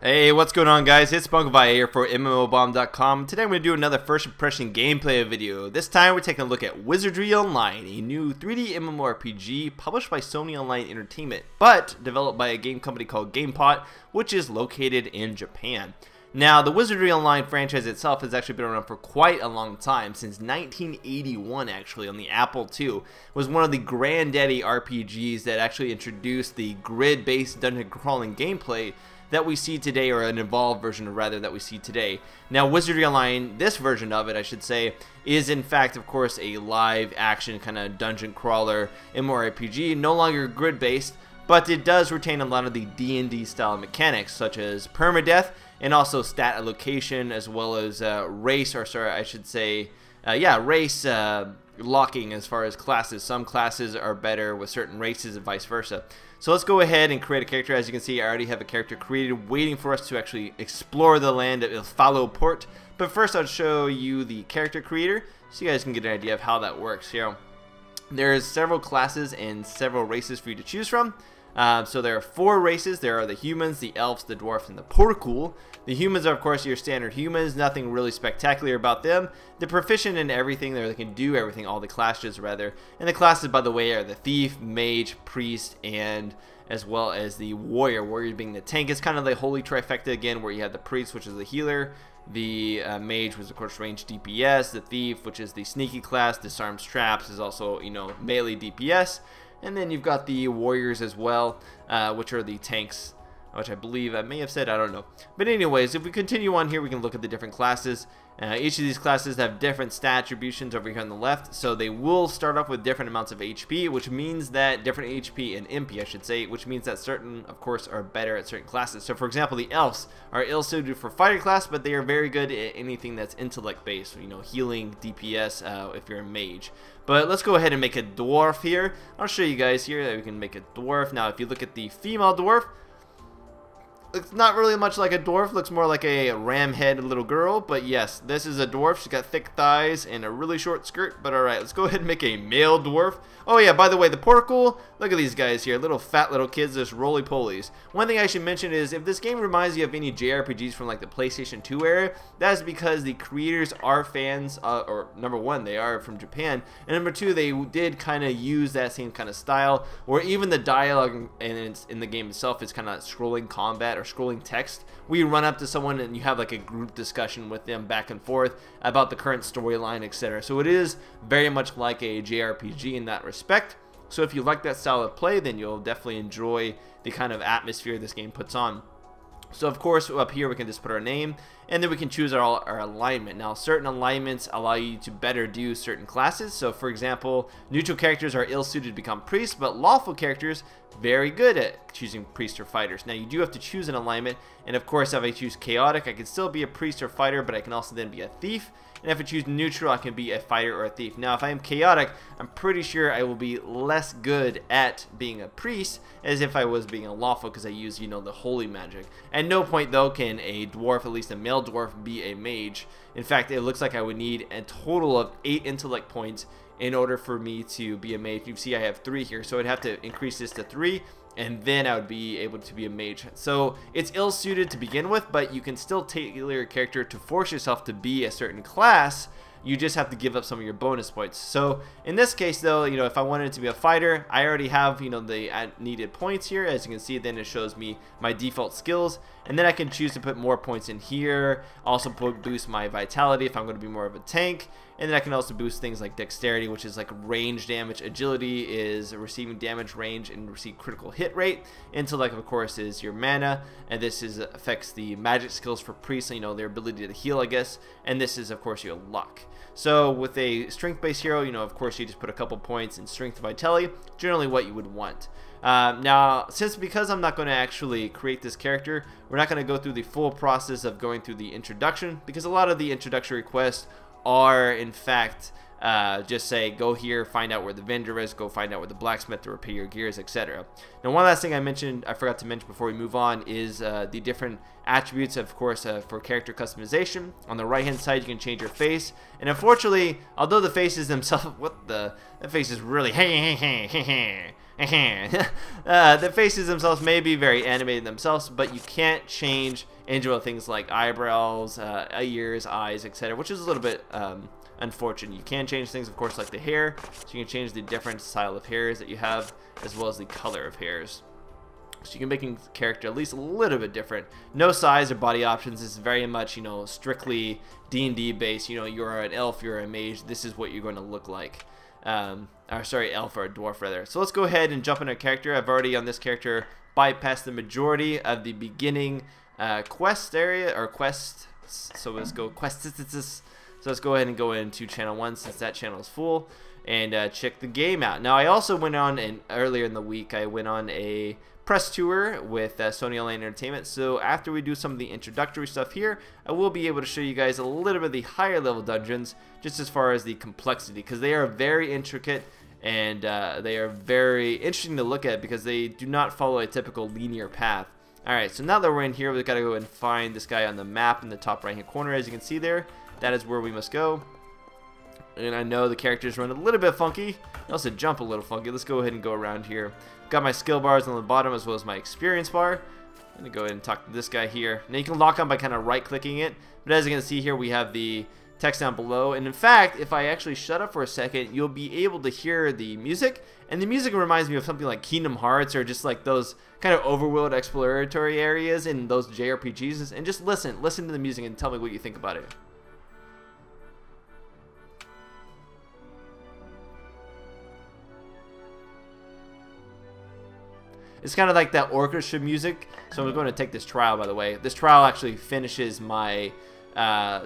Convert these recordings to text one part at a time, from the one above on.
Hey, what's going on, guys? It's Bunkovai here for MMOBomb.com. Today I'm going to do another first impression gameplay video. This time we're taking a look at Wizardry Online, a new 3D MMORPG published by Sony Online Entertainment, but developed by a game company called GamePot, which is located in Japan. Now, the Wizardry Online franchise itself has actually been around for quite a long time, since 1981 actually, on the Apple II. It was one of the granddaddy RPGs that actually introduced the grid-based dungeon crawling gameplay that we see today, or an evolved version rather that we see today. Now, Wizardry Online, this version of it I should say, is in fact of course a live action kind of dungeon crawler MMORPG, no longer grid based, but it does retain a lot of the D&D style mechanics such as permadeath and also stat allocation, as well as race, or sorry I should say race locking as far as classes. Some classes are better with certain races and vice versa. So let's go ahead and create a character. As you can see, I already have a character created waiting for us to actually explore the land of Follow Port. But first I'll show you the character creator so you guys can get an idea of how that works. There's several classes and several races for you to choose from. So there are 4 races. There are the humans, the elves, the dwarfs, and the porkul. The humans are of course your standard humans, nothing really spectacular about them. They're proficient in everything, they can do everything, all the classes rather. And the classes, by the way, are the thief, mage, priest, and as well as the warrior. Warrior being the tank. It's kind of the holy trifecta again, where you have the priest, which is the healer, the mage, which is of course range DPS, the thief, which is the sneaky class, disarms traps, is also, you know, melee DPS. And then you've got the warriors as well, which are the tanks, which I believe I may have said, I don't know. But anyways, if we continue on here, we can look at the different classes. Each of these classes have different stat attributions over here on the left, so they will start off with different amounts of HP, which means that different HP and MP, I should say, which means that certain, of course, are better at certain classes. So for example, the elves are ill-suited for fighter class, but they are very good at anything that's intellect based, you know, healing, DPS, if you're a mage. But let's go ahead and make a dwarf here. I'll show you guys here that we can make a dwarf. Now if you look at the female dwarf, it's not really much like a dwarf, looks more like a ram-headed little girl, but yes, this is a dwarf. She's got thick thighs and a really short skirt, but alright, let's go ahead and make a male dwarf. Oh yeah, by the way, the porkul, look at these guys here, little fat little kids, just roly-polies. One thing I should mention is, if this game reminds you of any JRPGs from like the PlayStation 2 era, that is because the creators are fans, or number one, they are from Japan, and number two, they did kind of use that same kind of style, or even the dialogue in the game itself is kind of scrolling combat, or scrolling text, where you run up to someone and you have like a group discussion with them back and forth about the current storyline, etc. So it is very much like a JRPG in that respect. So if you like that style of play, then you'll definitely enjoy the kind of atmosphere this game puts on. So of course up here we can just put our name, and then we can choose our alignment. Now certain alignments allow you to better do certain classes. So for example, neutral characters are ill-suited to become priests, but lawful characters very good at choosing priests or fighters. Now you do have to choose an alignment, and of course if I choose chaotic, I can still be a priest or fighter, but I can also then be a thief. And if I choose neutral, I can be a fighter or a thief. Now if I am chaotic, I'm pretty sure I will be less good at being a priest as if I was being a lawful, because I use, you know, the holy magic. At no point though can a dwarf, at least a male dwarf, be a mage. In fact, it looks like I would need a total of 8 intellect points in order for me to be a mage. You see I have 3 here, so I'd have to increase this to 3, and then I would be able to be a mage. So it's ill-suited to begin with, but you can still tailor your character to force yourself to be a certain class. You just have to give up some of your bonus points. So in this case though, you know, if I wanted to be a fighter, I already have, you know, the needed points here. As you can see, then it shows me my default skills, and then I can choose to put more points in here. Also boost my vitality if I'm going to be more of a tank, and then I can also boost things like dexterity, which is like range damage. Agility is receiving damage, range, and receive critical hit rate. Intellect, of course, is your mana, and this is affects the magic skills for priests, you know, their ability to heal, I guess. And this is of course your luck. So with a strength-based hero, you know, of course you just put a couple points in strength and vitality, generally what you would want. Now, because I'm not going to actually create this character, we're not going to go through the full process of going through the introduction, because a lot of the introductory quests are in fact just say go here, find out where the vendor is, go find out where the blacksmith to repair your gears, etc. Now one last thing I forgot to mention before we move on is the different attributes, of course, for character customization. On the right hand side you can change your face, and unfortunately, although the faces themselves, that face is really The faces themselves may be very animated themselves, but you can't change individual things like eyebrows, ears, eyes, etc., which is a little bit unfortunate. You can change things, of course, like the hair, so you can change the different style of hairs that you have, as well as the color of hairs. So you can make the character at least a little bit different. No size or body options. This is very much, you know, strictly D&D based. You know, you're an elf, you're a mage, this is what you're going to look like. Or sorry, elf or a dwarf rather. So let's go ahead and jump into a character. I've already on this character bypassed the majority of the beginning quest area, or quest. So let's go quest. So let's go ahead and go into channel 1 since that channel is full, and check the game out. Now I also went on, and earlier in the week I went on a press tour with Sony Online Entertainment. So after we do some of the introductory stuff here, I will be able to show you guys a little bit of the higher level dungeons, just as far as the complexity, because they are very intricate and they are very interesting to look at because they do not follow a typical linear path. Alright, so now that we're in here, we've got to go and find this guy on the map in the top right hand corner. As you can see there, that is where we must go. And I know the characters run a little bit funky. They also jump a little funky. Let's go ahead and go around here. Got my skill bars on the bottom as well as my experience bar. I'm going to go ahead and talk to this guy here. Now you can lock on by kind of right clicking it. But as you can see here, we have the text down below. And in fact, if I actually shut up for a second, you'll be able to hear the music. And the music reminds me of something like Kingdom Hearts, or just like those kind of overworld exploratory areas in those JRPGs. And just listen to the music and tell me what you think about it. It's kind of like that orchestra music. So I'm going to take this trial, by the way. This trial actually finishes my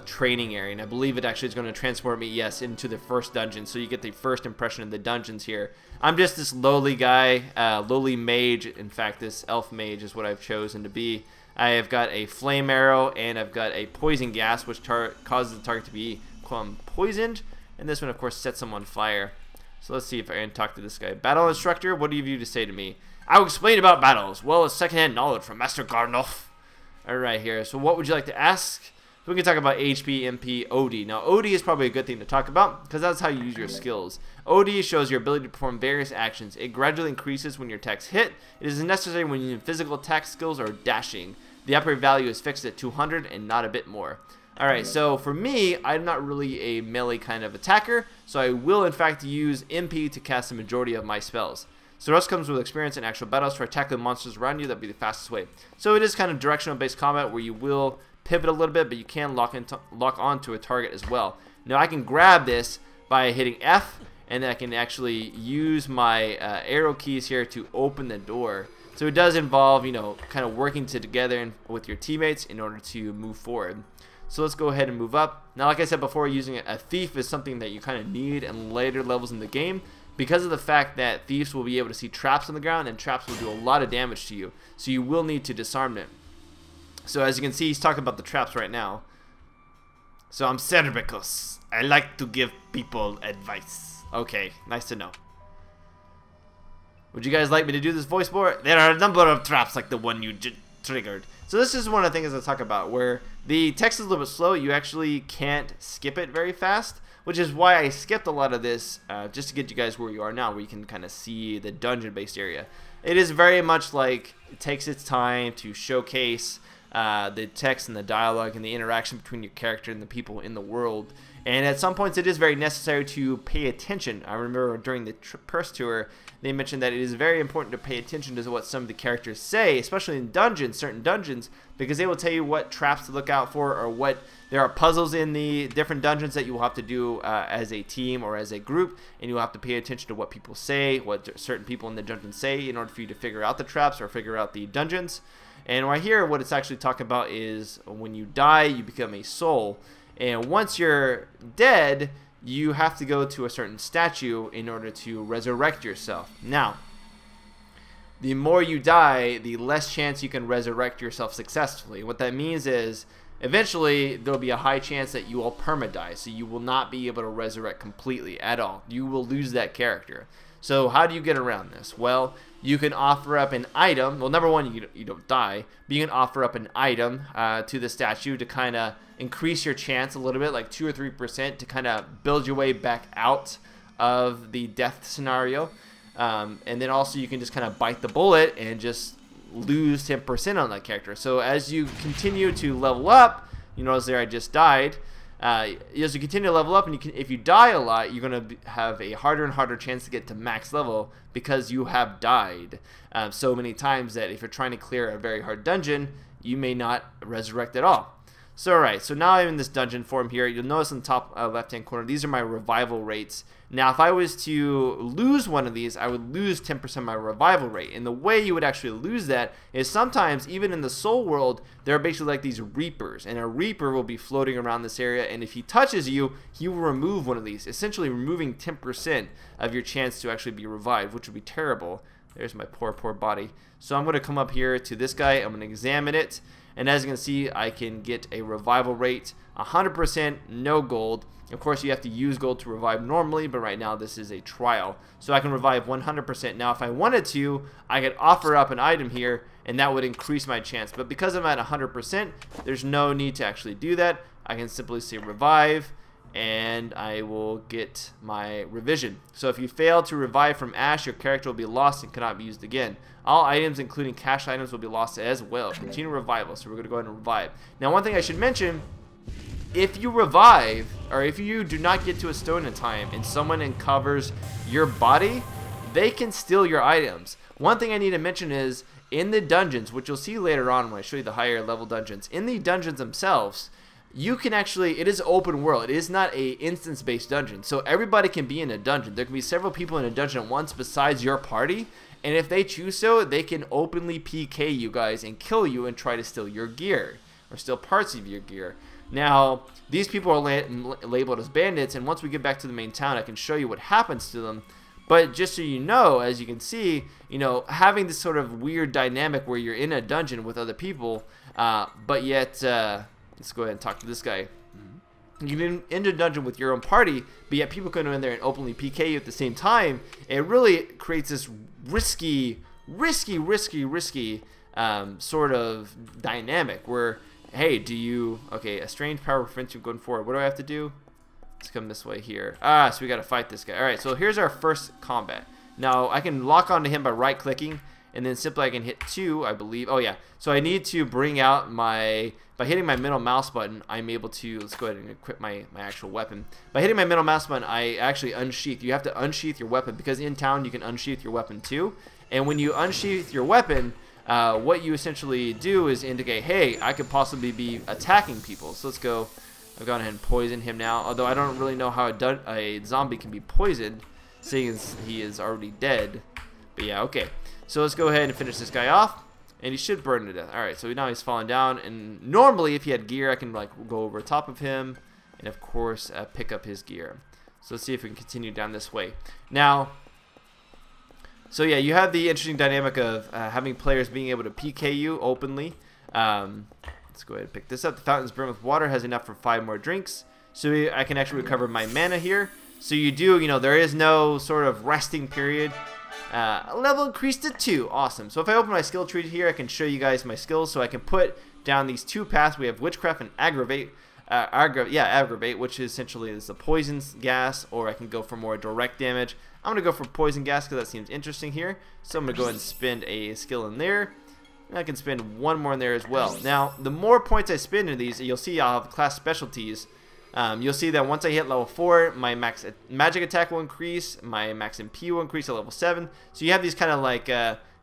training area, and I believe it actually is going to transport me, yes, into the first dungeon. So you get the first impression of the dungeons here. I'm just this lowly guy, lowly mage. In fact, this elf mage is what I've chosen to be. I have got a flame arrow, and I've got a poison gas, which causes the target to be poisoned. And this one, of course, sets them on fire. So let's see if I can talk to this guy. Battle Instructor, what do you have to say to me? I will explain about battles, well as secondhand knowledge from Master Garnoff. Alright here, so what would you like to ask? We can talk about HP, MP, OD. Now OD is probably a good thing to talk about, because that's how you use your skills. OD shows your ability to perform various actions. It gradually increases when your attacks hit. It is necessary when you use physical attack skills or dashing. The upper value is fixed at 200 and not a bit more. Alright, so for me, I'm not really a melee kind of attacker, so I will in fact use MP to cast the majority of my spells. So the rest comes with experience in actual battles. For attacking monsters around you, that'd be the fastest way. So it is kind of directional based combat where you will pivot a little bit, but you can lock onto a target as well. Now I can grab this by hitting F, and then I can actually use my arrow keys here to open the door. So it does involve, you know, kind of working together with your teammates in order to move forward. So let's go ahead and move up. Now, like I said before, using a thief is something that you kind of need in later levels in the game, because of the fact that thieves will be able to see traps on the ground, and traps will do a lot of damage to you. So you will need to disarm them. So as you can see, he's talking about the traps right now. So I'm Cerbicus. I like to give people advice. Okay, nice to know. Would you guys like me to do this voice more? There are a number of traps like the one you triggered. So this is one of the things I talk about, where the text is a little bit slow. You actually can't skip it very fast, which is why I skipped a lot of this, just to get you guys where you are now, where you can kind of see the dungeon-based area. It is very much like it takes its time to showcase the text and the dialogue and the interaction between your character and the people in the world. And at some points, it is very necessary to pay attention. I remember during the press tour, they mentioned that it is very important to pay attention to what some of the characters say, especially in dungeons, certain dungeons, because they will tell you what traps to look out for, or what there are puzzles in the different dungeons that you will have to do as a team or as a group, and you'll have to pay attention to what people say, what certain people in the dungeon say, in order for you to figure out the traps or figure out the dungeons. And right here, what it's actually talking about is when you die, you become a soul. And once you're dead, you have to go to a certain statue in order to resurrect yourself. Now, the more you die, the less chance you can resurrect yourself successfully. What that means is, eventually, there'll be a high chance that you will perma-die, so you will not be able to resurrect completely at all. You will lose that character. So how do you get around this? Well, you can offer up an item. Well, number one, you don't die, but you can offer up an item to the statue to kind of increase your chance a little bit, like 2 or 3%, to kind of build your way back out of the death scenario. And then also you can just kind of bite the bullet and just lose 10% on that character. So as you continue to level up, you notice there I just died. As you continue to level up, and if you die a lot, you're going to have a harder and harder chance to get to max level because you have died so many times that if you're trying to clear a very hard dungeon, you may not resurrect at all. So alright, so now I'm in this dungeon form here. You'll notice in the top left hand corner, these are my revival rates. Now if I was to lose one of these, I would lose 10% of my revival rate. And the way you would actually lose that is sometimes, even in the soul world, there are basically like these reapers. And a reaper will be floating around this area, and if he touches you, he will remove one of these, essentially removing 10% of your chance to actually be revived, which would be terrible. There's my poor body. So I'm going to come up here to this guy, I'm going to examine it. And as you can see, I can get a revival rate 100%, no gold. Of course, you have to use gold to revive normally, but right now this is a trial. So I can revive 100%. Now, if I wanted to, I could offer up an item here, and that would increase my chance. But because I'm at 100%, there's no need to actually do that. I can simply say revive, and I will get my revision. So if you fail to revive from Ash, your character will be lost and cannot be used again. All items, including cash items, will be lost as well. Continue revival. So we're going to go ahead and revive. Now, one thing I should mention, if you revive, or if you do not get to a stone in time and someone uncovers your body, they can steal your items. One thing I need to mention is, in the dungeons, which you'll see later on when I show you the higher level dungeons, in the dungeons themselves, you can actually, it is open world. It is not a instance based dungeon. So everybody can be in a dungeon. There can be several people in a dungeon at once besides your party. And if they choose so, they can openly PK you guys and kill you and try to steal your gear or steal parts of your gear. Now, these people are labeled as bandits, and once we get back to the main town, I can show you what happens to them. But just so you know, as you can see, you know, having this sort of weird dynamic where you're in a dungeon with other people, but yet, let's go ahead and talk to this guy. You can enter a dungeon with your own party, but yet people can go in there and openly PK you at the same time. It really creates this risky sort of dynamic where, hey, okay, a strange power prevents you going forward. What do I have to do? Let's come this way here. So we got to fight this guy. Alright, so here's our first combat. Now, I can lock onto him by right-clicking, and then simply I can hit 2, I believe. Oh, yeah. So I need to bring out my... By hitting my middle mouse button, I'm able to... Let's go ahead and equip my actual weapon. By hitting my middle mouse button, I actually unsheath. You have to unsheath your weapon, because in town you can unsheath your weapon too. And when you unsheath your weapon, what you essentially do is indicate, hey, I could possibly be attacking people. So let's go... I've gone ahead and poisoned him now, although I don't really know how a zombie can be poisoned, seeing as he is already dead. But yeah, okay. So let's go ahead and finish this guy off, and he should burn to death. Alright, so now he's falling down, and normally if he had gear, I can like go over top of him, and of course pick up his gear. So let's see if we can continue down this way. Now, so yeah, you have the interesting dynamic of having players being able to PK you openly. Let's go ahead and pick this up. The fountain's brimmed with water, has enough for 5 more drinks. So I can actually recover my mana here. So you do, you know, there is no sort of resting period. Level increased to 2. Awesome. So if I open my skill tree here, I can show you guys my skills. So I can put down these 2 paths. We have Witchcraft and Aggravate. Aggravate, which essentially is the poison gas, or I can go for more direct damage. I'm going to go for poison gas because that seems interesting here. So I'm going to go ahead and spend a skill in there. And I can spend 1 more in there as well. Now, the more points I spend in these, you'll see I'll have class specialties. You'll see that once I hit level 4, my max magic attack will increase, my max MP will increase at level 7. So you have these kind of like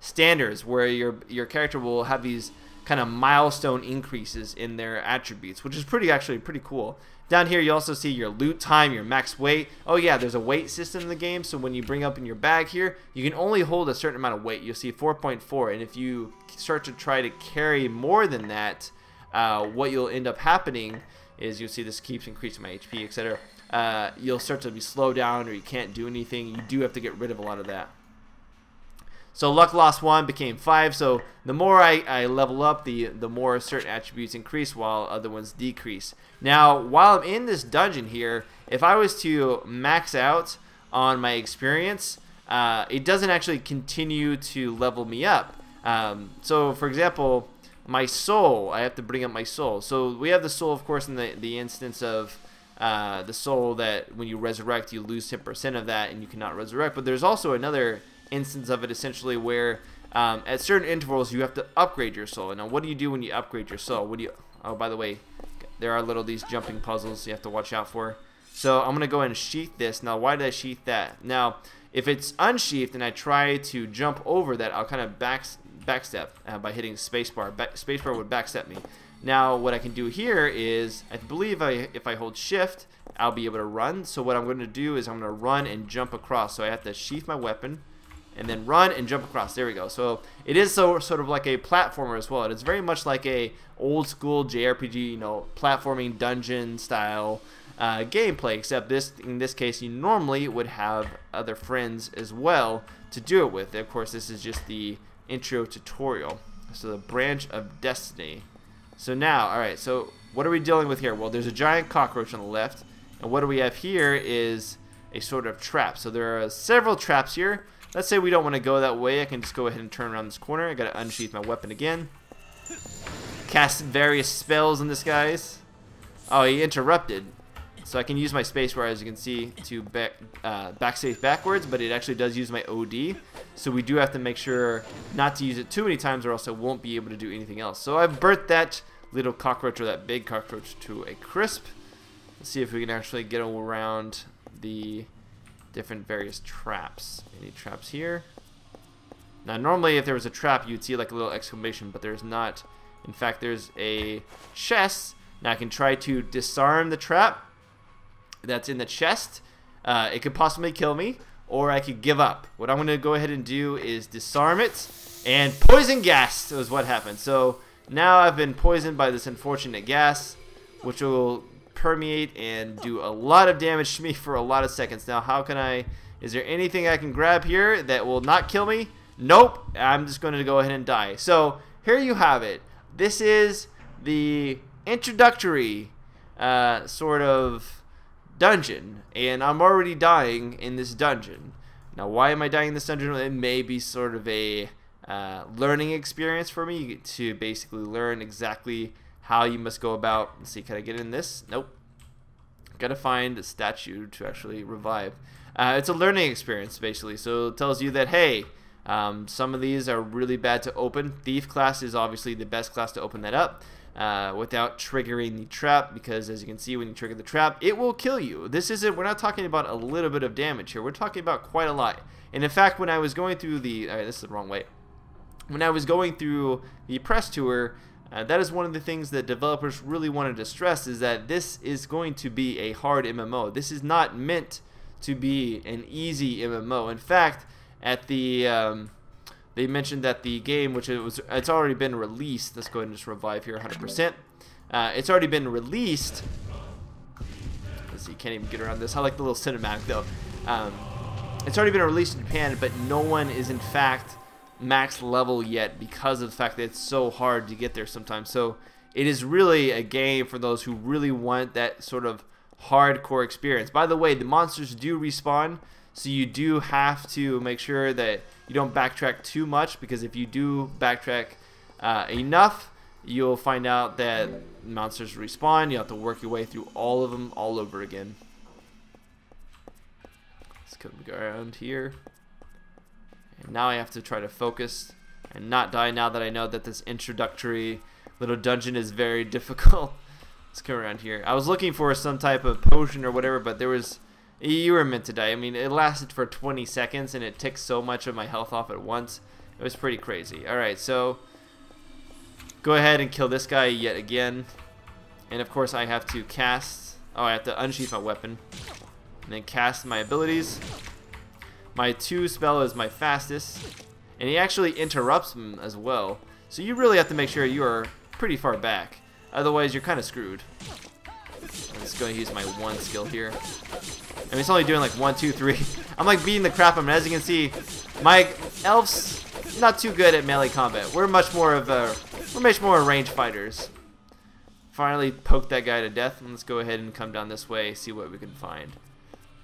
standards where your character will have these kind of milestone increases in their attributes, which is actually pretty cool. Down here you also see your loot time, your max weight. Oh yeah, there's a weight system in the game, so when you bring up in your bag here, you can only hold a certain amount of weight. You'll see 4.4, and if you start to try to carry more than that, what you'll end up happening is you'll see this keeps increasing my HP, etc. You'll start to be slowed down, or you can't do anything. You do have to get rid of a lot of that. So luck loss 1 became 5. So the more I level up, the more certain attributes increase while other ones decrease. Now, while I'm in this dungeon here, if I was to max out on my experience, it doesn't actually continue to level me up. So for example, my soul, I have to bring up my soul. So we have the soul, of course, in the instance of the soul that when you resurrect, you lose 10% of that and you cannot resurrect. But there's also another instance of it essentially where at certain intervals you have to upgrade your soul. Now, what do you do when you upgrade your soul? What do you? Oh, by the way, there are these jumping puzzles you have to watch out for. So I'm gonna go ahead and sheath this. Now, why did I sheath that? Now, if it's unsheathed and I try to jump over that, I'll kind of backstep by hitting spacebar. Spacebar would backstep me. Now, what I can do here is, I believe if I hold shift, I'll be able to run. So what I'm going to do is I'm going to run and jump across. So I have to sheath my weapon and then run and jump across. There we go. So it is sort of like a platformer as well. It's very much like a old school JRPG, you know, platforming dungeon style gameplay, except in this case you normally would have other friends as well to do it with. Of course, this is just the intro tutorial. So the branch of destiny. So now, alright, so what are we dealing with here? Well, there's a giant cockroach on the left, and what do we have here is a sort of trap. So there are several traps here. Let's say we don't want to go that way. I can just go ahead and turn around this corner. I gotta unsheath my weapon again. Cast various spells on this guy's. Oh, he interrupted. So I can use my spacebar, as you can see, to backspace backwards, but it actually does use my OD. So we do have to make sure not to use it too many times, or else I won't be able to do anything else. So I've burnt that little cockroach, or that big cockroach, to a crisp. Let's see if we can actually get around the different various traps. Any traps here? Now, normally if there was a trap, you'd see like a little exclamation, but there's not. In fact, there's a chest. Now I can try to disarm the trap that's in the chest. It could possibly kill me, or I could give up. What I'm going to go ahead and do is disarm it, and poison gas is what happened. So now I've been poisoned by this unfortunate gas, which will permeate and do a lot of damage to me for a lot of seconds. Now, how can I, is there anything I can grab here that will not kill me? Nope, I'm just going to go ahead and die. So here you have it. This is the introductory sort of dungeon, and I'm already dying in this dungeon. Now, why am I dying in this dungeon? It may be sort of a learning experience for me to basically learn exactly how you must go about. Let's see, can I get in this? Nope. Gotta find a statue to actually revive. It's a learning experience, basically. So it tells you that, hey, some of these are really bad to open. Thief class is obviously the best class to open that up without triggering the trap, because as you can see, when you trigger the trap, it will kill you. This isn't, we're not talking about a little bit of damage here. We're talking about quite a lot. And in fact, when I was going through the, alright, this is the wrong way. When I was going through the press tour, that is one of the things that developers really wanted to stress, is that this is going to be a hard MMO. This is not meant to be an easy MMO. In fact, at the they mentioned that the game, which it's already been released. Let's go ahead and just revive here 100%. It's already been released. Let's see, can't even get around this. I like the little cinematic though. It's already been released in Japan, but no one is in fact max level yet, because of the fact that it's so hard to get there sometimes. So it is really a game for those who really want that sort of hardcore experience. By the way, the monsters do respawn, so you do have to make sure that you don't backtrack too much, because if you do backtrack enough, you'll find out that monsters respawn. You have to work your way through all of them all over again. Let's go around here. And now I have to try to focus and not die, now that I know that this introductory little dungeon is very difficult. Let's come around here. I was looking for some type of potion or whatever, but there was, you were meant to die. I mean, it lasted for 20 seconds and it took so much of my health off at once. It was pretty crazy. Alright, so go ahead and kill this guy yet again. And of course I have to cast, I have to unsheath my weapon and then cast my abilities. My 2 spell is my fastest, and he actually interrupts him as well. So you really have to make sure you are pretty far back. Otherwise, you're kind of screwed. I'm just going to use my 1 skill here. I mean, it's only doing like 1, 2, 3. I'm like beating the crap out of him. As you can see, my elves not too good at melee combat. We're much more ranged fighters. Finally poked that guy to death. And let's go ahead and come down this way, see what we can find.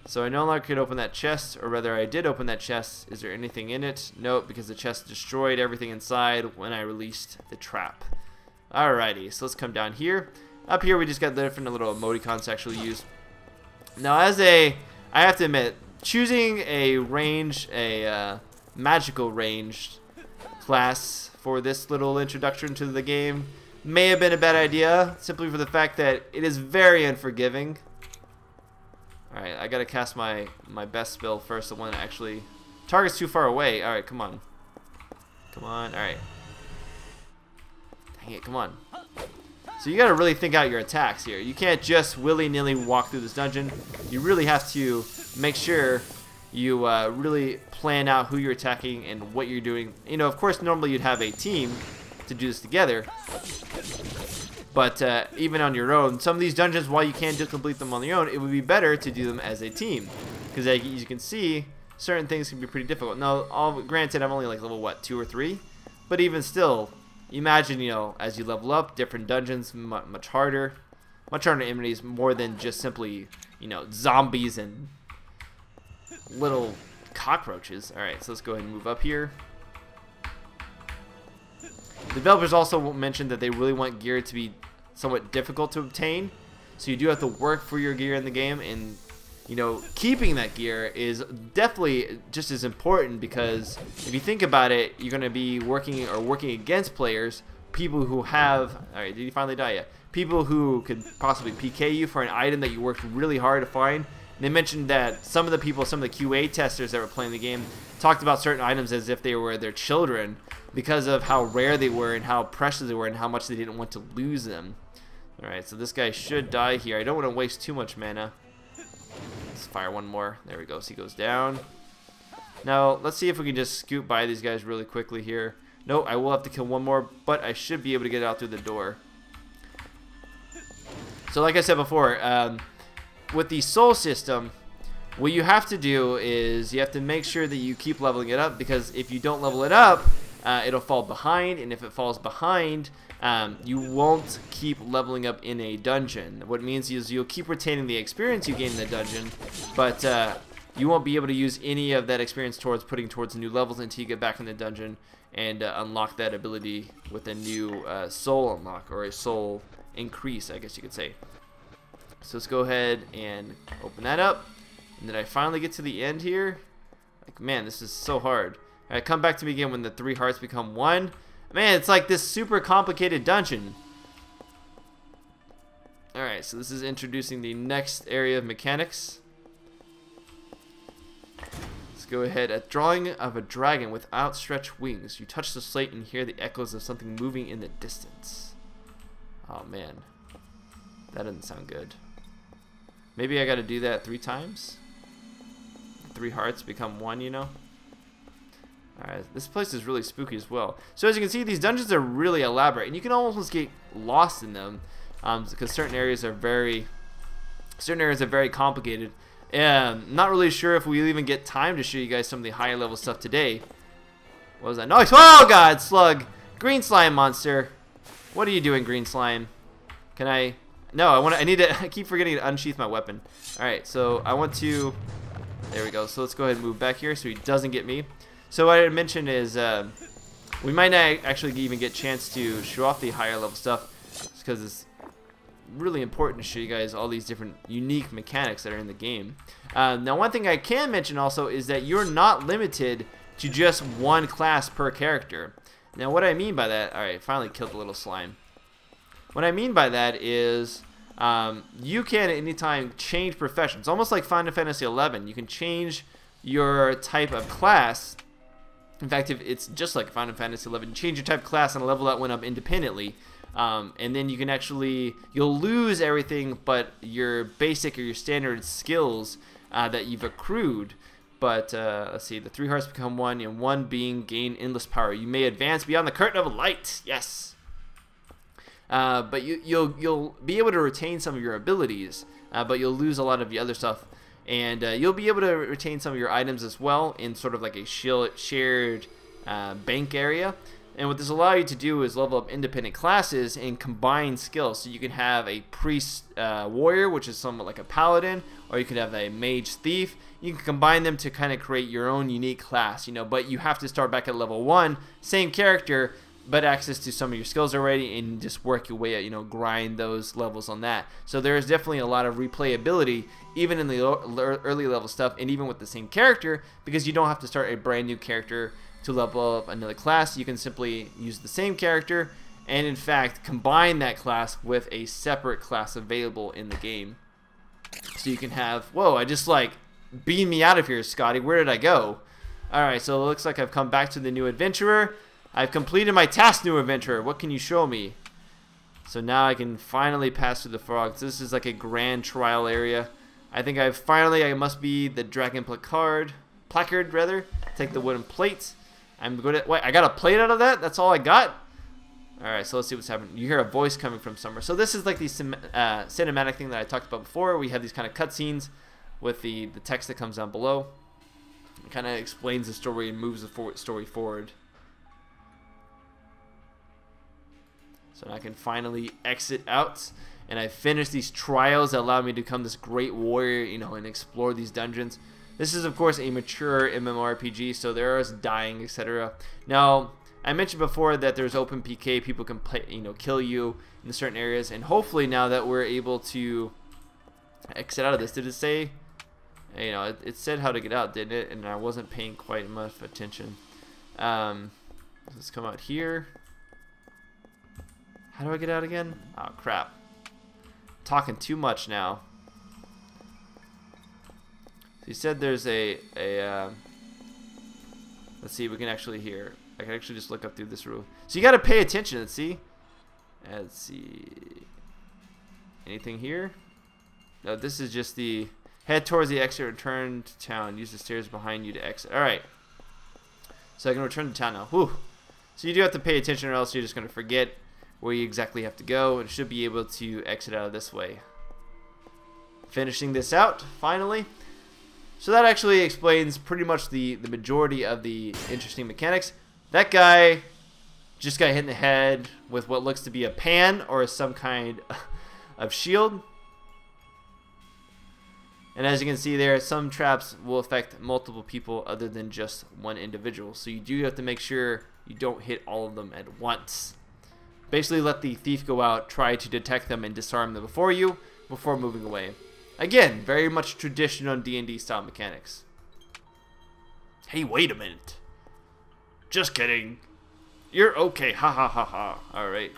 So I no longer could open that chest, or rather I did open that chest. Is there anything in it? Nope, because the chest destroyed everything inside when I released the trap. Alrighty, so let's come down here. Up here we just got the different little emoticons to actually use. Now I have to admit, choosing a magical ranged class for this little introduction to the game may have been a bad idea, simply for the fact that it is very unforgiving. Alright, I gotta cast my best spell first, the one that actually target's too far away. Alright, come on. Come on, alright. Dang it, come on. So you gotta really think out your attacks here. You can't just willy-nilly walk through this dungeon. You really have to make sure you really plan out who you're attacking and what you're doing. You know, of course, normally you'd have a team to do this together. But even on your own, some of these dungeons, while you can just complete them on your own, it would be better to do them as a team. Because as you can see, certain things can be pretty difficult. Now, granted, I'm only like level, what, 2 or 3? But even still, imagine, you know, as you level up, different dungeons, much harder enemies, more than just simply, you know, zombies and little cockroaches. Alright, so let's go ahead and move up here. Developers also mentioned that they really want gear to be somewhat difficult to obtain, so you do have to work for your gear in the game, and you know, keeping that gear is definitely just as important, because if you think about it, you're going to be working against players, people who have, alright, did you finally die yet? People who could possibly PK you for an item that you worked really hard to find. And they mentioned that some of the QA testers that were playing the game talked about certain items as if they were their children, because of how rare they were and how precious they were and how much they didn't want to lose them. Alright, so this guy should die here. I don't want to waste too much mana. Let's fire one more. There we go. So he goes down. Now, let's see if we can just scoot by these guys really quickly here. No, I will have to kill one more, but I should be able to get out through the door. So like I said before, with the soul system, what you have to do is you have to make sure that you keep leveling it up, because if you don't level it up, it'll fall behind, and if it falls behind, you won't keep leveling up in a dungeon. What it means is you'll keep retaining the experience you gain in the dungeon, but you won't be able to use any of that experience towards putting towards new levels until you get back in the dungeon and unlock that ability with a new soul unlock, or a soul increase, I guess you could say. So let's go ahead and open that up, and then I finally get to the end here. Like, man, this is so hard. Alright, come back to me again when the 3 hearts become 1. Man, it's like this super complicated dungeon. Alright, so this is introducing the next area of mechanics. Let's go ahead. A drawing of a dragon with outstretched wings. You touch the slate and hear the echoes of something moving in the distance. Oh man, that doesn't sound good. Maybe I gotta do that 3 times? 3 hearts become 1, you know? Alright, this place is really spooky as well. So as you can see, these dungeons are really elaborate, and you can almost get lost in them, because certain areas are very complicated. Not really sure if we'll even get time to show you guys some of the higher level stuff today. What was that noise? Oh god, slug! Green slime monster! What are you doing, green slime? Can I... No, I need to... I keep forgetting to unsheath my weapon. Alright, so I want to... There we go. So let's go ahead and move back here so he doesn't get me. So what I mentioned is we might not actually even get a chance to show off the higher level stuff, because it's really important to show you guys all these different unique mechanics that are in the game. Now, one thing I can mention also is that you're not limited to just one class per character. Now, what I mean by that... Alright, finally killed the little slime. What I mean by that is you can at any time change professions. Almost like Final Fantasy XI. You can change your type of class. In fact, if it's just like Final Fantasy XI, you change your type of class and a level that went up independently. And then you can actually, you'll lose everything but your basic or your standard skills that you've accrued. But let's see, the 3 hearts become 1, and 1 being gain endless power. You may advance beyond the curtain of light. Yes. But you'll be able to retain some of your abilities, but you'll lose a lot of the other stuff. And you'll be able to retain some of your items as well in sort of like a shared bank area. And what this allows you to do is level up independent classes and combine skills. So you can have a priest warrior, which is somewhat like a paladin, or you could have a mage thief. You can combine them to kind of create your own unique class, you know. But you have to start back at level 1, same character, but access to some of your skills already, and just work your way out, grind those levels on that. So there is definitely a lot of replayability even in the early level stuff, and even with the same character, because you don't have to start a brand new character to level up another class. You can simply use the same character and in fact combine that class with a separate class available in the game. So you can have, whoa, I just like beam me out of here, Scotty. Where did I go? Alright, so it looks like I've come back to the new adventurer. I've completed my task, new adventurer. What can you show me? So now I can finally pass through the frogs. This is like a grand trial area. I think I must be the dragon placard rather. Take the wooden plate. I'm good at, wait, I got a plate out of that? That's all I got? Alright, so let's see what's happening. You hear a voice coming from somewhere. So this is like the cinematic thing that I talked about before. We have these kind of cutscenes with the text that comes down below. It kind of explains the story and moves the story forward. So now I can finally exit out, and I finished these trials that allowed me to become this great warrior, and explore these dungeons. This is, of course, a mature MMORPG, so there is dying, etc. Now, I mentioned before that there's open PK. People can play, kill you in certain areas, and hopefully now that we're able to exit out of this, did it say? It said how to get out, didn't it? And I wasn't paying quite enough attention. Let's come out here. How do I get out again? Oh, crap. Talking too much now. So you said there's let's see, we can actually hear. I can actually just look up through this roof. So you got to pay attention. Let's see. Anything here? No, this is just the head towards the exit, return to town. Use the stairs behind you to exit. Alright. So I can return to town now. Whew. So you do have to pay attention, or else you're just going to forget where you exactly have to go, and should be able to exit out of this way. Finishing this out, finally. So that actually explains pretty much the majority of the interesting mechanics. That guy just got hit in the head with what looks to be a pan or some kind of shield. And as you can see there, some traps will affect multiple people other than just one individual. So you do have to make sure you don't hit all of them at once. Basically let the thief go out, try to detect them and disarm them before moving away. Again, very much traditional D&D style mechanics. Hey, wait a minute. Just kidding. You're okay. Ha ha ha ha. Alright.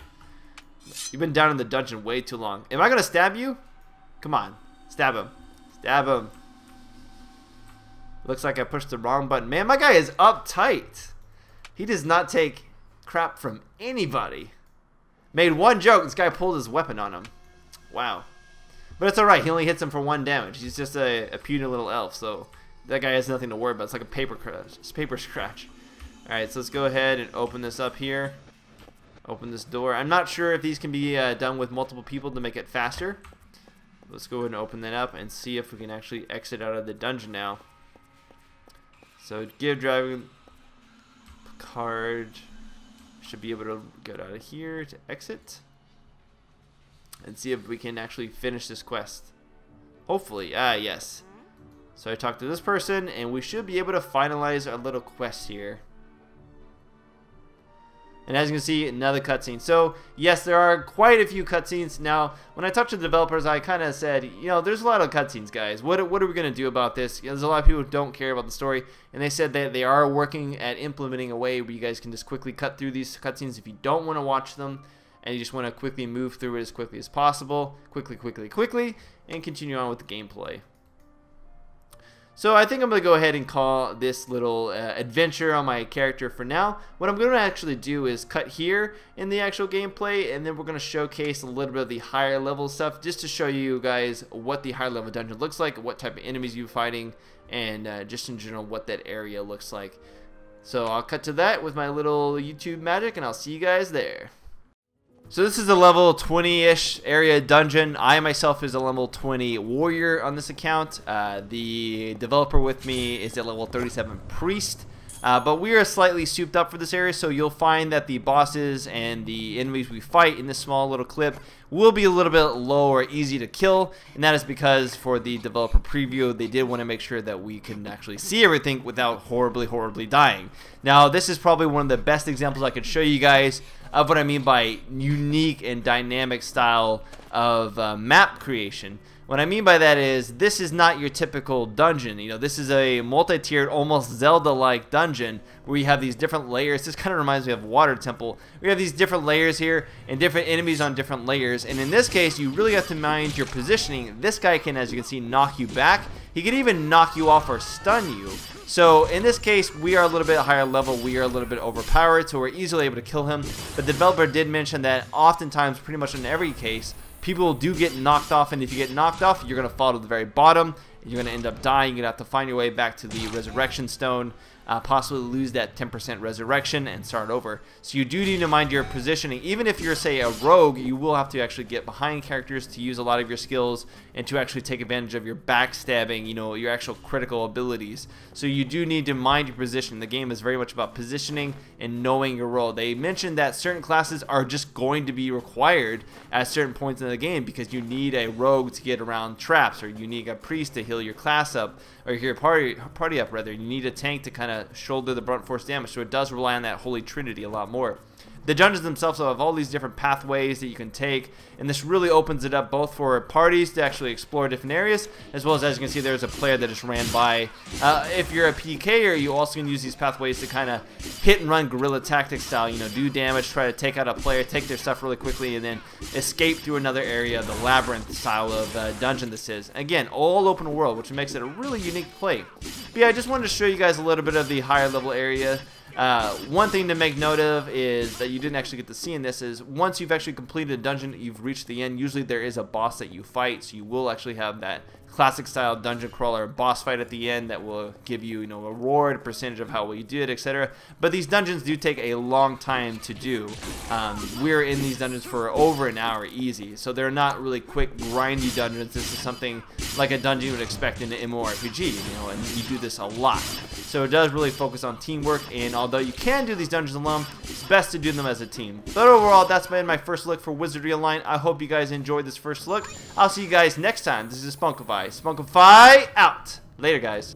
You've been down in the dungeon way too long. Am I going to stab you? Come on. Stab him. Stab him. Looks like I pushed the wrong button. Man, my guy is uptight. He does not take crap from anybody. Made one joke, this guy pulled his weapon on him. Wow. But it's alright, he only hits him for 1 damage. He's just a puny little elf, so that guy has nothing to worry about. It's like a paper scratch. Alright, so let's go ahead and open this up here. Open this door. I'm not sure if these can be done with multiple people to make it faster. Let's go ahead and open that up and see if we can actually exit out of the dungeon now. So give driving card. Should be able to get out of here to exit and see if we can actually finish this quest. Hopefully. Yes. So I talked to this person and we should be able to finalize our little quest here. And as you can see, another cutscene. So yes, there are quite a few cutscenes. Now, when I talked to the developers, I kind of said, there's a lot of cutscenes, guys. What are we going to do about this? There's a lot of people who don't care about the story. And they said that they are working at implementing a way where you guys can just quickly cut through these cutscenes if you don't want to watch them. And you just want to quickly move through it as quickly as possible. Quickly. And continue on with the gameplay. So I think I'm going to go ahead and call this little adventure on my character for now. What I'm going to actually do is cut here in the actual gameplay, and then we're going to showcase a little bit of the higher level stuff just to show you guys what the higher level dungeon looks like, what type of enemies you're fighting, and just in general what that area looks like. So I'll cut to that with my little YouTube magic, and I'll see you guys there. So this is a level 20-ish area dungeon. I myself is a level 20 warrior on this account. The developer with me is a level 37 priest. But we are slightly souped up for this area, so you'll find that the bosses and the enemies we fight in this small little clip will be a little bit low or easy to kill, and that is because for the developer preview they did want to make sure that we can actually see everything without horribly dying. Now this is probably one of the best examples I could show you guys of what I mean by unique and dynamic style of map creation. What I mean by that is this is not your typical dungeon. You know, this is a multi-tiered, almost Zelda-like dungeon where you have these different layers. This kind of reminds me of Water Temple. We have these different layers here and different enemies on different layers. And in this case, you really have to mind your positioning. This guy can, as you can see, knock you back. He can even knock you off or stun you. So in this case, we are a little bit higher level. We are a little bit overpowered, so we're easily able to kill him. But the developer did mention that oftentimes, pretty much in every case, people do get knocked off, and if you get knocked off, you're going to fall to the very bottom. You're going to end up dying. You're going to have to find your way back to the resurrection stone, possibly lose that 10% resurrection and start over. So you do need to mind your positioning. Even if you're, say, a rogue, you will have to actually get behind characters to use a lot of your skills and to actually take advantage of your backstabbing, you know, your actual critical abilities. So you do need to mind your position. The game is very much about positioning and knowing your role. They mentioned that certain classes are just going to be required at certain points in the game because you need a rogue to get around traps, or you need a priest to heal your class up, or your party up rather. You need a tank to kind of shoulder the brunt force damage, so it does rely on that holy trinity a lot more. The dungeons themselves have all these different pathways that you can take, and this really opens it up both for parties to actually explore different areas, as well as you can see, there's a player that just ran by. If you're a PKer, you also can use these pathways to kind of hit and run guerrilla tactics style, you know, do damage, try to take out a player, take their stuff really quickly, and then escape through another area, the labyrinth style of dungeon this is. Again, all open world, which makes it a really unique play. But yeah, I just wanted to show you guys a little bit of the higher level area. One thing to make note of is that you didn't actually get to see in this is once you've actually completed a dungeon, you've reached the end, usually there is a boss that you fight, so you will actually have that classic style dungeon crawler boss fight at the end that will give you, you know, a reward, percentage of how well you did, etc. But these dungeons do take a long time to do. We're in these dungeons for over an hour easy, so they're not really quick grindy dungeons. This is something like a dungeon you would expect in an MMORPG, you know, and you do this a lot. So it does really focus on teamwork, and although you can do these dungeons alone, it's best to do them as a team. But overall, that's been my first look for Wizardry Online. I hope you guys enjoyed this first look. I'll see you guys next time. This is Spunkify. Spunkify out. Later, guys.